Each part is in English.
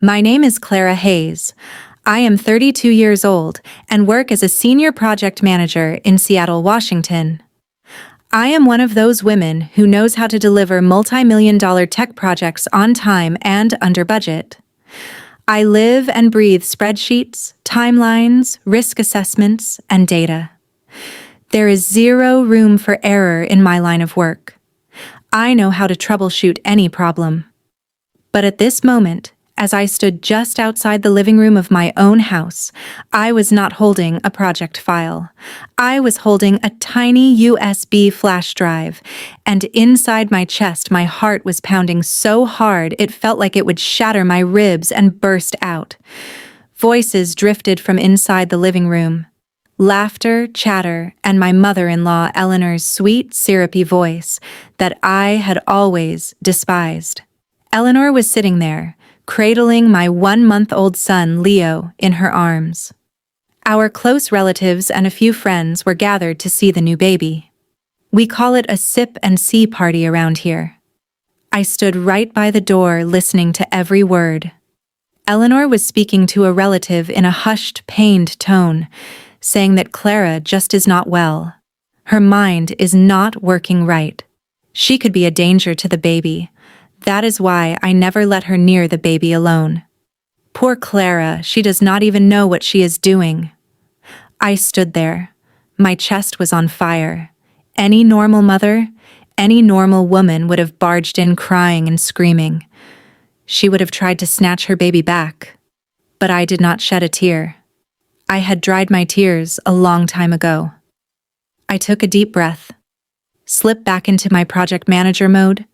My name is Clara Hayes. I am 32 years old and work as a senior project manager in Seattle, Washington. I am one of those women who knows how to deliver multi-million-dollar tech projects on time and under budget. I live and breathe spreadsheets, timelines, risk assessments, and data. There is zero room for error in my line of work. I know how to troubleshoot any problem. But at this moment, as I stood just outside the living room of my own house, I was not holding a project file. I was holding a tiny USB flash drive, and inside my chest my heart was pounding so hard it felt like it would shatter my ribs and burst out. Voices drifted from inside the living room. Laughter, chatter, and my mother-in-law Eleanor's sweet, syrupy voice that I had always despised. Eleanor was sitting there, cradling my 1-month-old son, Leo, in her arms. Our close relatives and a few friends were gathered to see the new baby. We call it a sip and see party around here. I stood right by the door listening to every word. Eleanor was speaking to a relative in a hushed, pained tone, saying that Clara just is not well. Her mind is not working right. She could be a danger to the baby. That is why I never let her near the baby alone. Poor Clara, she does not even know what she is doing. I stood there. My chest was on fire. Any normal mother, any normal woman would have barged in crying and screaming. She would have tried to snatch her baby back. But I did not shed a tear. I had dried my tears a long time ago. I took a deep breath, slipped back into my project manager mode,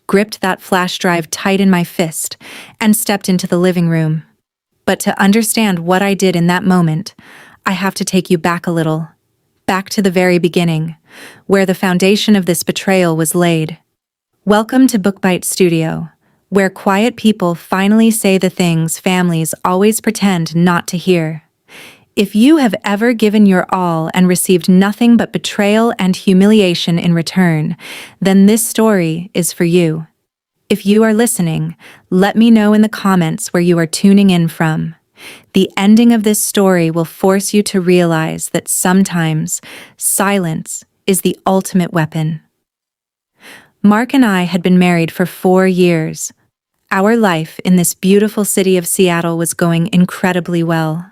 gripped that flash drive tight in my fist, and stepped into the living room. But to understand what I did in that moment, I have to take you back a little, back to the very beginning, where the foundation of this betrayal was laid. Welcome to Bookbite Studio, where quiet people finally say the things families always pretend not to hear. If you have ever given your all and received nothing but betrayal and humiliation in return, then this story is for you. If you are listening, let me know in the comments where you are tuning in from. The ending of this story will force you to realize that sometimes silence is the ultimate weapon. Mark and I had been married for 4 years. Our life in this beautiful city of Seattle was going incredibly well.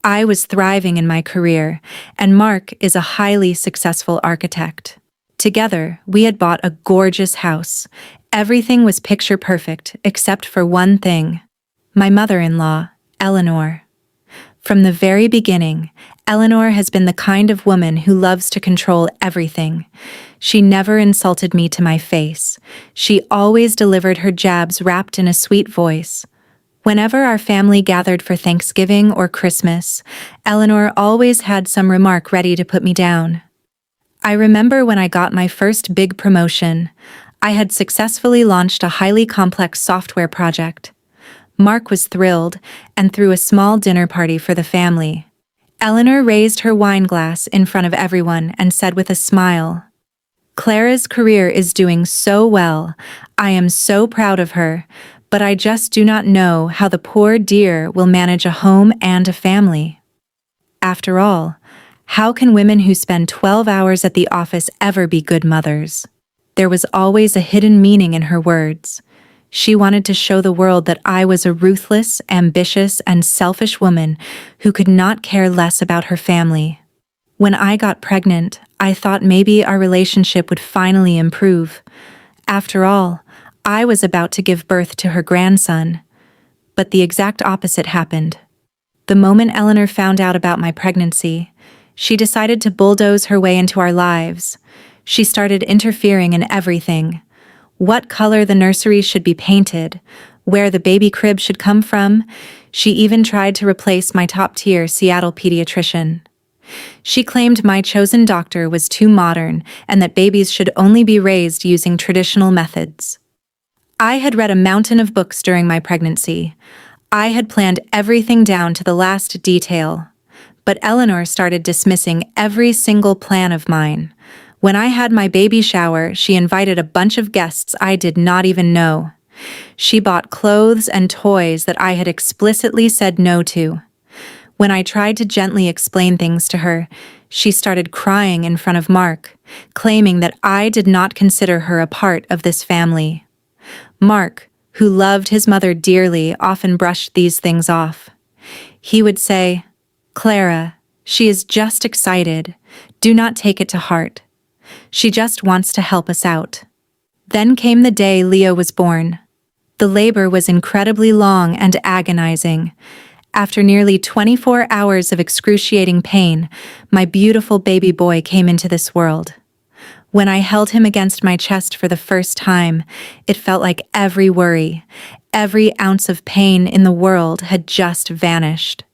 I was thriving in my career, and Mark is a highly successful architect. Together, we had bought a gorgeous house. Everything was picture perfect, except for one thing: my mother-in-law, Eleanor. From the very beginning, Eleanor has been the kind of woman who loves to control everything. She never insulted me to my face. She always delivered her jabs wrapped in a sweet voice. Whenever our family gathered for Thanksgiving or Christmas, Eleanor always had some remark ready to put me down. I remember when I got my first big promotion. I had successfully launched a highly complex software project. Mark was thrilled and threw a small dinner party for the family. Eleanor raised her wine glass in front of everyone and said with a smile, "Clara's career is doing so well. I am so proud of her. But I just do not know how the poor dear will manage a home and a family." After all, how can women who spend 12 hours at the office ever be good mothers? There was always a hidden meaning in her words. She wanted to show the world that I was a ruthless, ambitious, and selfish woman who could not care less about her family. When I got pregnant, I thought maybe our relationship would finally improve. After all, I was about to give birth to her grandson, but the exact opposite happened. The moment Eleanor found out about my pregnancy, she decided to bulldoze her way into our lives. She started interfering in everything: what color the nursery should be painted, where the baby crib should come from. She even tried to replace my top-tier Seattle pediatrician. She claimed my chosen doctor was too modern and that babies should only be raised using traditional methods. I had read a mountain of books during my pregnancy. I had planned everything down to the last detail. But Eleanor started dismissing every single plan of mine. When I had my baby shower, she invited a bunch of guests I did not even know. She bought clothes and toys that I had explicitly said no to. When I tried to gently explain things to her, she started crying in front of Mark, claiming that I did not consider her a part of this family. Mark, who loved his mother dearly, often brushed these things off. He would say, "Clara, she is just excited. Do not take it to heart. She just wants to help us out." Then came the day Leo was born. The labor was incredibly long and agonizing. After nearly 24 hours of excruciating pain, my beautiful baby boy came into this world. When I held him against my chest for the first time, it felt like every worry, every ounce of pain in the world had just vanished.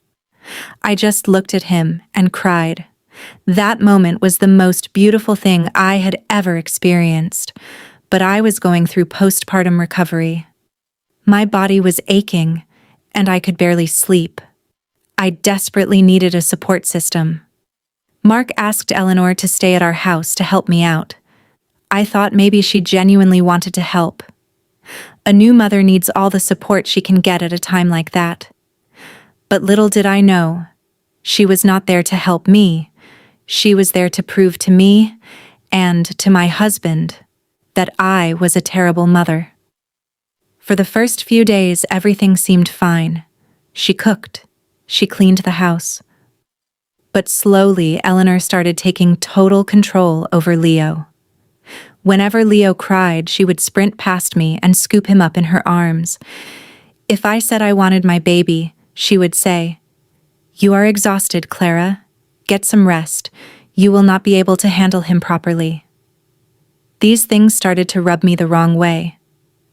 I just looked at him and cried. That moment was the most beautiful thing I had ever experienced, but I was going through postpartum recovery. My body was aching, and I could barely sleep. I desperately needed a support system. Mark asked Eleanor to stay at our house to help me out. I thought maybe she genuinely wanted to help. A new mother needs all the support she can get at a time like that. But little did I know, she was not there to help me. She was there to prove to me, and to my husband, that I was a terrible mother. For the first few days, everything seemed fine. She cooked. She cleaned the house. But slowly, Eleanor started taking total control over Leo. Whenever Leo cried, she would sprint past me and scoop him up in her arms. If I said I wanted my baby, she would say, "You are exhausted, Clara. Get some rest. You will not be able to handle him properly." These things started to rub me the wrong way.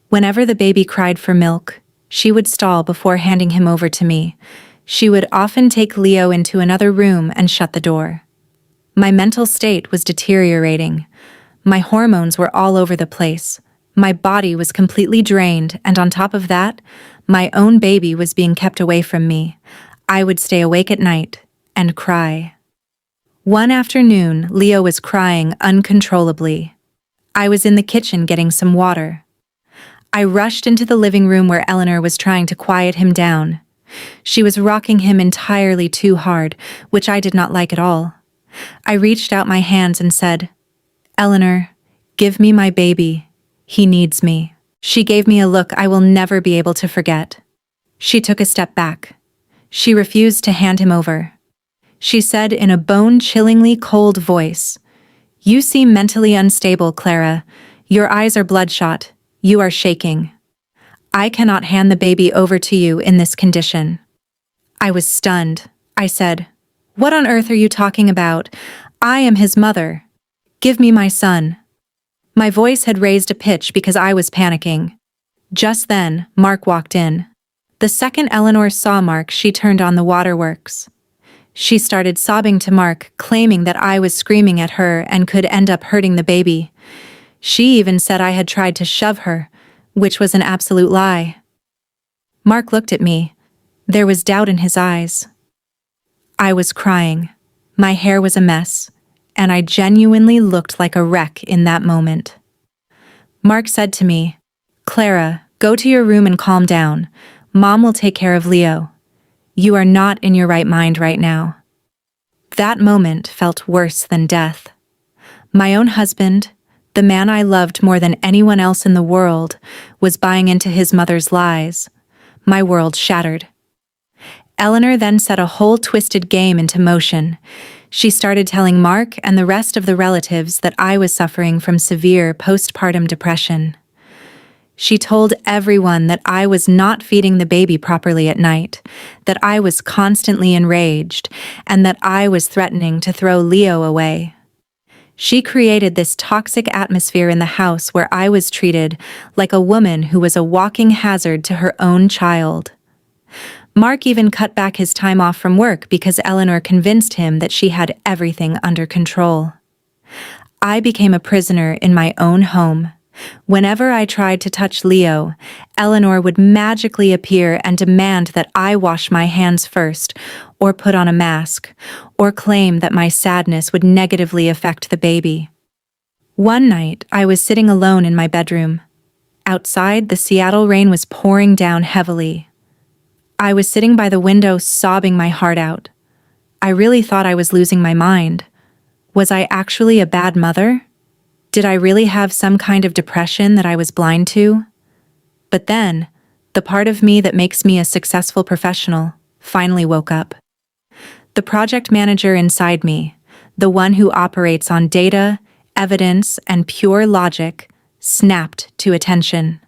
Whenever the baby cried for milk, she would stall before handing him over to me. She would often take Leo into another room and shut the door. My mental state was deteriorating. My hormones were all over the place. My body was completely drained, and on top of that, my own baby was being kept away from me. I would stay awake at night and cry. One afternoon, Leo was crying uncontrollably. I was in the kitchen getting some water. I rushed into the living room where Eleanor was trying to quiet him down. She was rocking him entirely too hard, which I did not like at all. I reached out my hands and said, "Eleanor, give me my baby. He needs me." She gave me a look I will never be able to forget. She took a step back. She refused to hand him over. She said in a bone-chillingly cold voice, "You seem mentally unstable, Clara. Your eyes are bloodshot. You are shaking. I cannot hand the baby over to you in this condition." I was stunned. I said, "What on earth are you talking about? I am his mother. Give me my son." My voice had raised a pitch because I was panicking. Just then, Mark walked in. The second Eleanor saw Mark, she turned on the waterworks. She started sobbing to Mark, claiming that I was screaming at her and could end up hurting the baby. She even said I had tried to shove her, which was an absolute lie. Mark looked at me. There was doubt in his eyes. I was crying. My hair was a mess, and I genuinely looked like a wreck in that moment. Mark said to me, "Clara, go to your room and calm down. Mom will take care of Leo. You are not in your right mind right now." That moment felt worse than death. My own husband, the man I loved more than anyone else in the world, was buying into his mother's lies. My world shattered. Eleanor then set a whole twisted game into motion. She started telling Mark and the rest of the relatives that I was suffering from severe postpartum depression. She told everyone that I was not feeding the baby properly at night, that I was constantly enraged, and that I was threatening to throw Leo away. She created this toxic atmosphere in the house where I was treated like a woman who was a walking hazard to her own child. Mark even cut back his time off from work because Eleanor convinced him that she had everything under control. I became a prisoner in my own home. Whenever I tried to touch Leo, Eleanor would magically appear and demand that I wash my hands first, or put on a mask, or claim that my sadness would negatively affect the baby. One night, I was sitting alone in my bedroom. Outside, the Seattle rain was pouring down heavily. I was sitting by the window sobbing my heart out. I really thought I was losing my mind. Was I actually a bad mother? Did I really have some kind of depression that I was blind to? But then, the part of me that makes me a successful professional finally woke up. The project manager inside me, the one who operates on data, evidence, and pure logic, snapped to attention.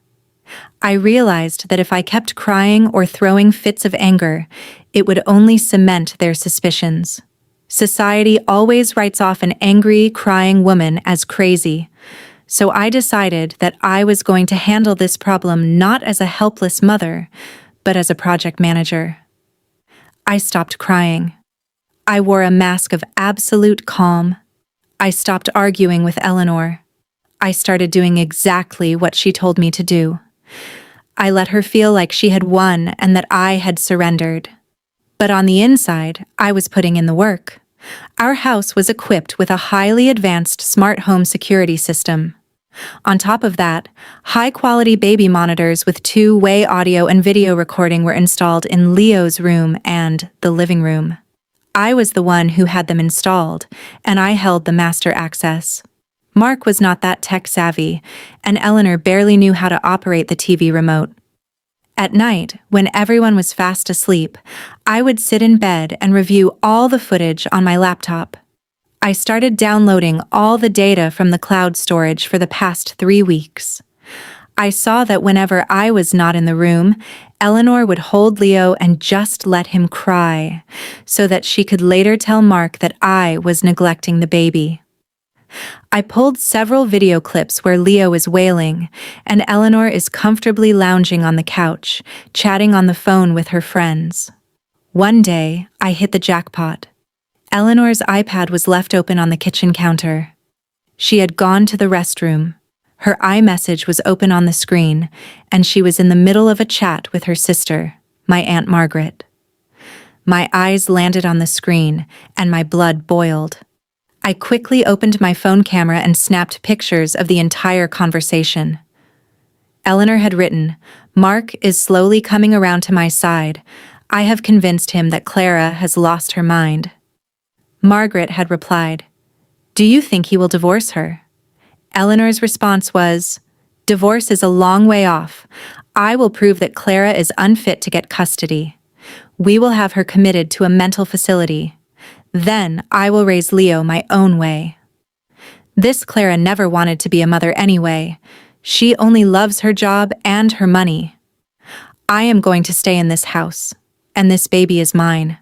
I realized that if I kept crying or throwing fits of anger, it would only cement their suspicions. Society always writes off an angry, crying woman as crazy, so I decided that I was going to handle this problem not as a helpless mother, but as a project manager. I stopped crying. I wore a mask of absolute calm. I stopped arguing with Eleanor. I started doing exactly what she told me to do. I let her feel like she had won and that I had surrendered. But on the inside, I was putting in the work. Our house was equipped with a highly advanced smart home security system. On top of that, high-quality baby monitors with two-way audio and video recording were installed in Leo's room and the living room. I was the one who had them installed, and I held the master access. Mark was not that tech-savvy, and Eleanor barely knew how to operate the TV remote. At night, when everyone was fast asleep, I would sit in bed and review all the footage on my laptop. I started downloading all the data from the cloud storage for the past 3 weeks. I saw that whenever I was not in the room, Eleanor would hold Leo and just let him cry, so that she could later tell Mark that I was neglecting the baby. I pulled several video clips where Leo is wailing, and Eleanor is comfortably lounging on the couch, chatting on the phone with her friends. One day, I hit the jackpot. Eleanor's iPad was left open on the kitchen counter. She had gone to the restroom. Her iMessage was open on the screen, and she was in the middle of a chat with her sister, my Aunt Margaret. My eyes landed on the screen, and my blood boiled. I quickly opened my phone camera and snapped pictures of the entire conversation. Eleanor had written, "Mark is slowly coming around to my side. I have convinced him that Clara has lost her mind." Margaret had replied, "Do you think he will divorce her?" Eleanor's response was, "Divorce is a long way off. I will prove that Clara is unfit to get custody. We will have her committed to a mental facility. Then I will raise Leo my own way." This Clara never wanted to be a mother anyway. She only loves her job and her money. I am going to stay in this house, and this baby is mine.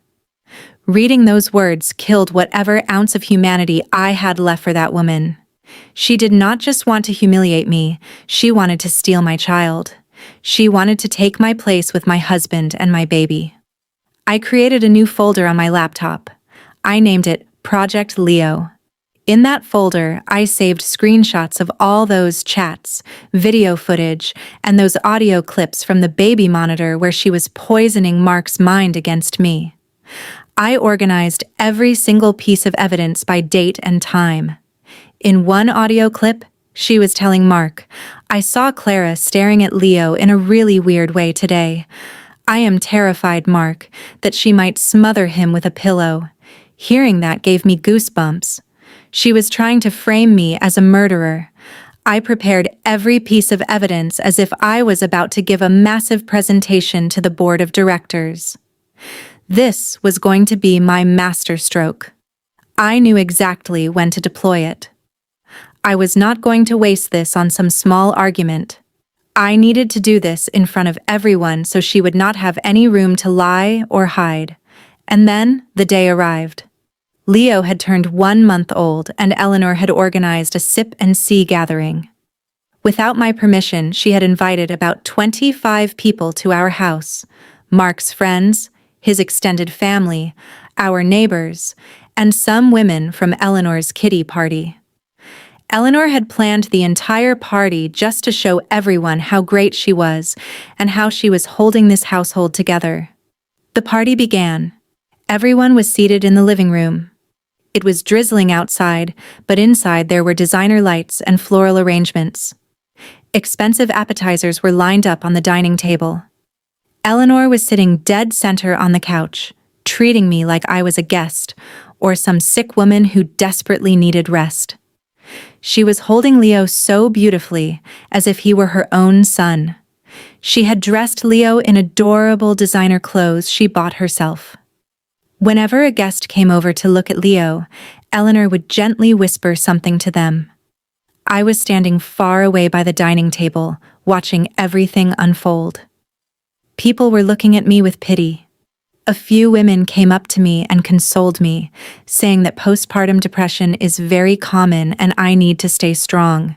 Reading those words killed whatever ounce of humanity I had left for that woman. She did not just want to humiliate me, she wanted to steal my child. She wanted to take my place with my husband and my baby. I created a new folder on my laptop. I named it Project Leo. In that folder, I saved screenshots of all those chats, video footage, and those audio clips from the baby monitor where she was poisoning Mark's mind against me. I organized every single piece of evidence by date and time. In one audio clip, she was telling Mark, "I saw Clara staring at Leo in a really weird way today. I am terrified, Mark, that she might smother him with a pillow." Hearing that gave me goosebumps. She was trying to frame me as a murderer. I prepared every piece of evidence as if I was about to give a massive presentation to the board of directors. This was going to be my masterstroke. I knew exactly when to deploy it. I was not going to waste this on some small argument. I needed to do this in front of everyone so she would not have any room to lie or hide. And then the day arrived. Leo had turned 1 month old, and Eleanor had organized a sip and see gathering. Without my permission, she had invited about 25 people to our house: Mark's friends, his extended family, our neighbors, and some women from Eleanor's kiddie party. Eleanor had planned the entire party just to show everyone how great she was and how she was holding this household together. The party began. Everyone was seated in the living room. It was drizzling outside, but inside there were designer lights and floral arrangements. Expensive appetizers were lined up on the dining table. Eleanor was sitting dead center on the couch, treating me like I was a guest, or some sick woman who desperately needed rest. She was holding Leo so beautifully, as if he were her own son. She had dressed Leo in adorable designer clothes she bought herself. Whenever a guest came over to look at Leo, Eleanor would gently whisper something to them. I was standing far away by the dining table, watching everything unfold. People were looking at me with pity. A few women came up to me and consoled me, saying that postpartum depression is very common and I need to stay strong.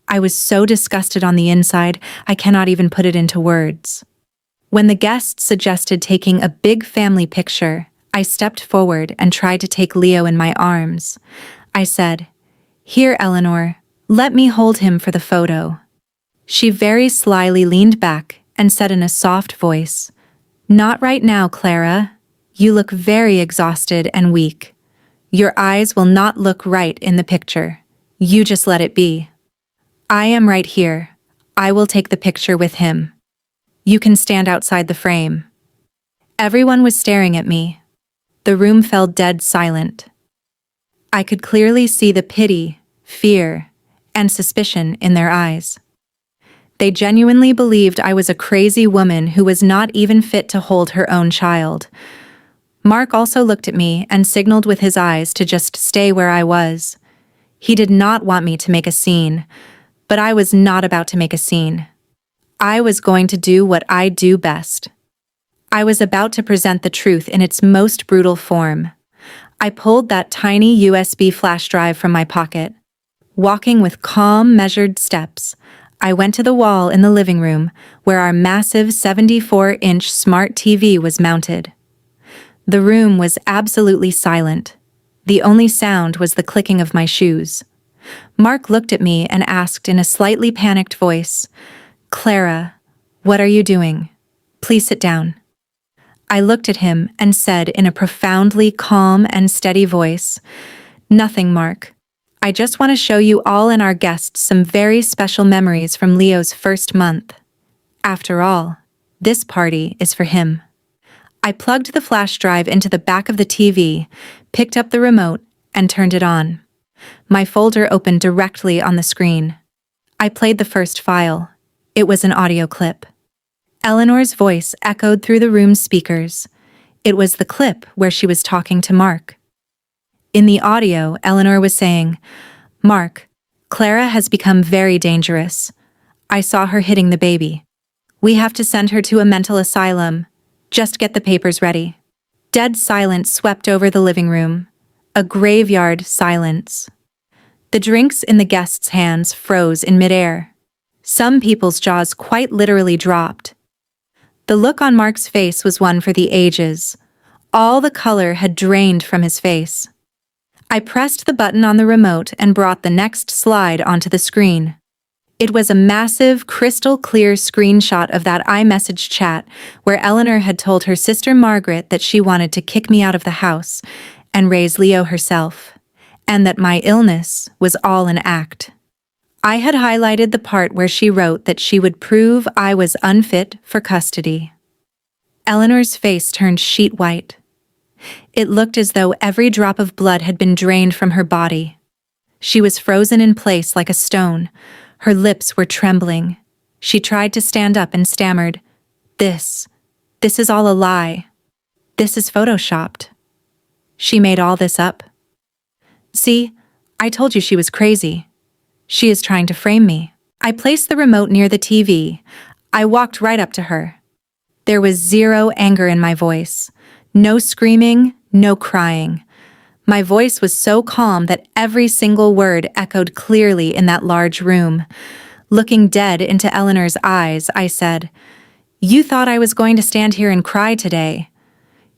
I was so disgusted on the inside, I cannot even put it into words. When the guests suggested taking a big family picture, I stepped forward and tried to take Leo in my arms. I said, "Here, Eleanor, let me hold him for the photo." She very slyly leaned back and said in a soft voice, "Not right now, Clara. You look very exhausted and weak. Your eyes will not look right in the picture. You just let it be. I am right here. I will take the picture with him. You can stand outside the frame." Everyone was staring at me. The room fell dead silent. I could clearly see the pity, fear, and suspicion in their eyes. They genuinely believed I was a crazy woman who was not even fit to hold her own child. Mark also looked at me and signaled with his eyes to just stay where I was. He did not want me to make a scene, but I was not about to make a scene. I was going to do what I do best. I was about to present the truth in its most brutal form. I pulled that tiny USB flash drive from my pocket. Walking with calm, measured steps, I went to the wall in the living room where our massive 74-inch smart TV was mounted. The room was absolutely silent. The only sound was the clicking of my shoes. Mark looked at me and asked in a slightly panicked voice, "Clara, what are you doing? Please sit down." I looked at him and said in a profoundly calm and steady voice, "Nothing, Mark. I just want to show you all and our guests some very special memories from Leo's first month. After all, this party is for him." I plugged the flash drive into the back of the TV, picked up the remote, and turned it on. My folder opened directly on the screen. I played the first file. It was an audio clip. Eleanor's voice echoed through the room's speakers. It was the clip where she was talking to Mark. In the audio, Eleanor was saying, "Mark, Clara has become very dangerous. I saw her hitting the baby. We have to send her to a mental asylum. Just get the papers ready." Dead silence swept over the living room. A graveyard silence. The drinks in the guests' hands froze in midair. Some people's jaws quite literally dropped. The look on Mark's face was one for the ages. All the color had drained from his face. I pressed the button on the remote and brought the next slide onto the screen. It was a massive, crystal-clear screenshot of that iMessage chat where Eleanor had told her sister Margaret that she wanted to kick me out of the house and raise Leo herself, and that my illness was all an act. I had highlighted the part where she wrote that she would prove I was unfit for custody. Eleanor's face turned sheet white. It looked as though every drop of blood had been drained from her body. She was frozen in place like a stone. Her lips were trembling. She tried to stand up and stammered, This is all a lie. This is photoshopped. She made all this up. See, I told you she was crazy. She is trying to frame me." I placed the remote near the TV. I walked right up to her. There was zero anger in my voice. No screaming, no crying. My voice was so calm that every single word echoed clearly in that large room. Looking dead into Eleanor's eyes, I said, "You thought I was going to stand here and cry today.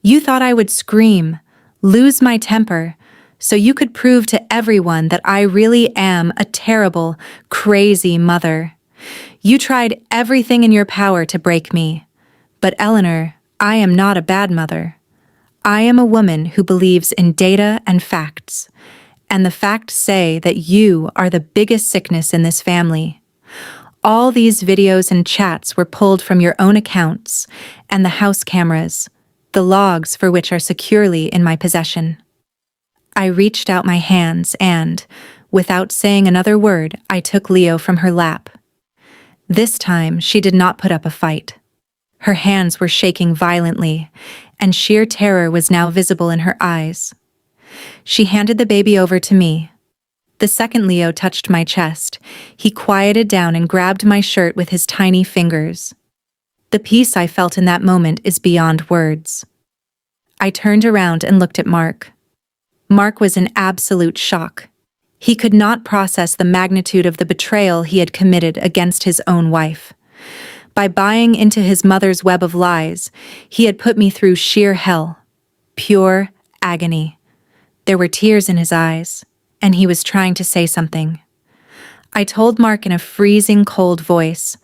You thought I would scream, lose my temper, so you could prove to everyone that I really am a terrible, crazy mother. You tried everything in your power to break me. But Eleanor, I am not a bad mother. I am a woman who believes in data and facts. And the facts say that you are the biggest sickness in this family. all these videos and chats were pulled from your own accounts and the house cameras, the logs for which are securely in my possession. I reached out my hands and, without saying another word, I took Leo from her lap. This time, she did not put up a fight. Her hands were shaking violently, and sheer terror was now visible in her eyes. She handed the baby over to me. The second Leo touched my chest. He quieted down and grabbed my shirt with his tiny fingers. The peace I felt in that moment is beyond words. I turned around and looked at Mark. Mark was in absolute shock. He could not process the magnitude of the betrayal he had committed against his own wife. By buying into his mother's web of lies, he had put me through sheer hell, pure agony. There were tears in his eyes, and he was trying to say something. I told Mark in a freezing cold voice,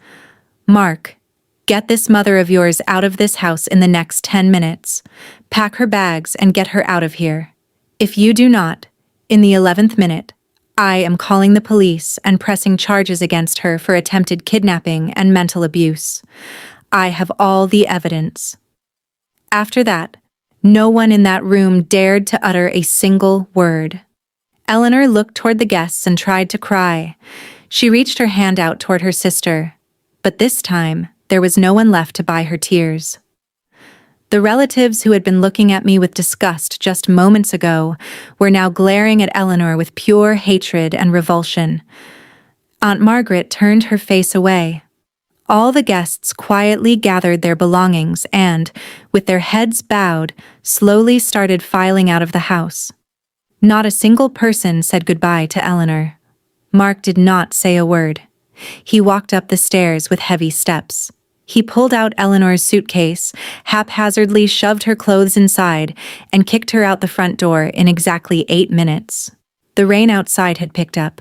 "Mark, get this mother of yours out of this house in the next 10 minutes. Pack her bags and get her out of here. If you do not, in the 11th minute, I am calling the police and pressing charges against her for attempted kidnapping and mental abuse. I have all the evidence." After that, no one in that room dared to utter a single word. Eleanor looked toward the guests and tried to cry. She reached her hand out toward her sister, but this time, there was no one left to buy her tears. The relatives who had been looking at me with disgust just moments ago were now glaring at Eleanor with pure hatred and revulsion. Aunt Margaret turned her face away. All the guests quietly gathered their belongings and, with their heads bowed, slowly started filing out of the house. Not a single person said goodbye to Eleanor. Mark did not say a word. He walked up the stairs with heavy steps. He pulled out Eleanor's suitcase, haphazardly shoved her clothes inside, and kicked her out the front door in exactly 8 minutes. The rain outside had picked up.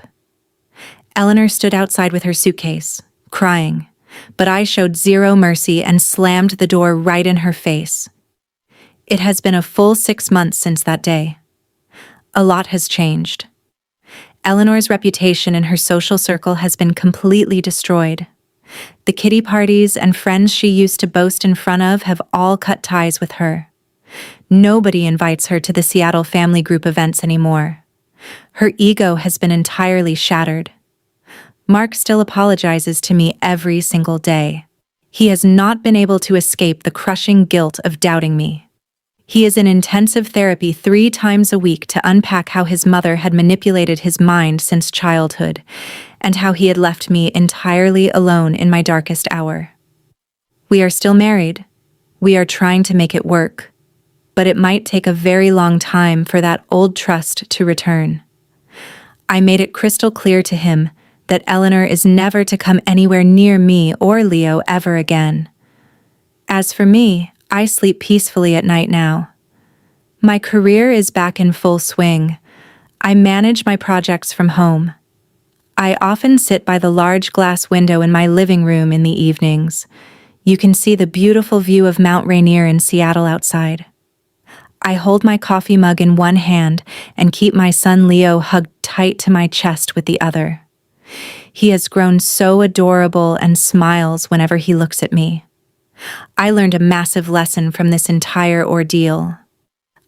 Eleanor stood outside with her suitcase, crying, but I showed zero mercy and slammed the door right in her face. It has been a full 6 months since that day. A lot has changed. Eleanor's reputation in her social circle has been completely destroyed. The kiddie parties and friends she used to boast in front of have all cut ties with her. Nobody invites her to the Seattle family group events anymore. Her ego has been entirely shattered. Mark still apologizes to me every single day. He has not been able to escape the crushing guilt of doubting me. He is in intensive therapy 3 times a week to unpack how his mother had manipulated his mind since childhood, and how he had left me entirely alone in my darkest hour. We are still married. We are trying to make it work, but it might take a very long time for that old trust to return. I made it crystal clear to him that Eleanor is never to come anywhere near me or Leo ever again. As for me, I sleep peacefully at night now. My career is back in full swing. I manage my projects from home. I often sit by the large glass window in my living room in the evenings. You can see the beautiful view of Mount Rainier in Seattle outside. I hold my coffee mug in one hand and keep my son Leo hugged tight to my chest with the other. He has grown so adorable and smiles whenever he looks at me. I learned a massive lesson from this entire ordeal.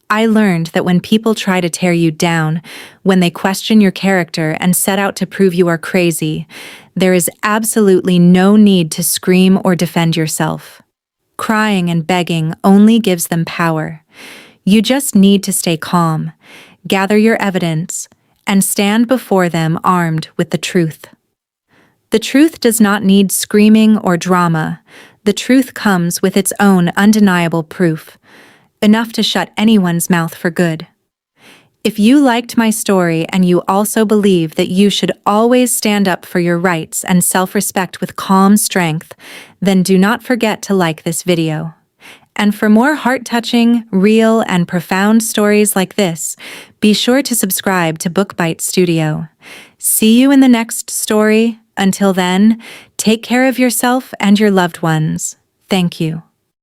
I learned that when people try to tear you down, when they question your character and set out to prove you are crazy, there is absolutely no need to scream or defend yourself. Crying and begging only gives them power. You just need to stay calm, gather your evidence, and stand before them armed with the truth. The truth does not need screaming or drama. The truth comes with its own undeniable proof, enough to shut anyone's mouth for good. If you liked my story and you also believe that you should always stand up for your rights and self-respect with calm strength, then do not forget to like this video. And for more heart-touching, real, and profound stories like this, be sure to subscribe to Bookbite Studio. See you in the next story. Until then, take care of yourself and your loved ones. Thank you.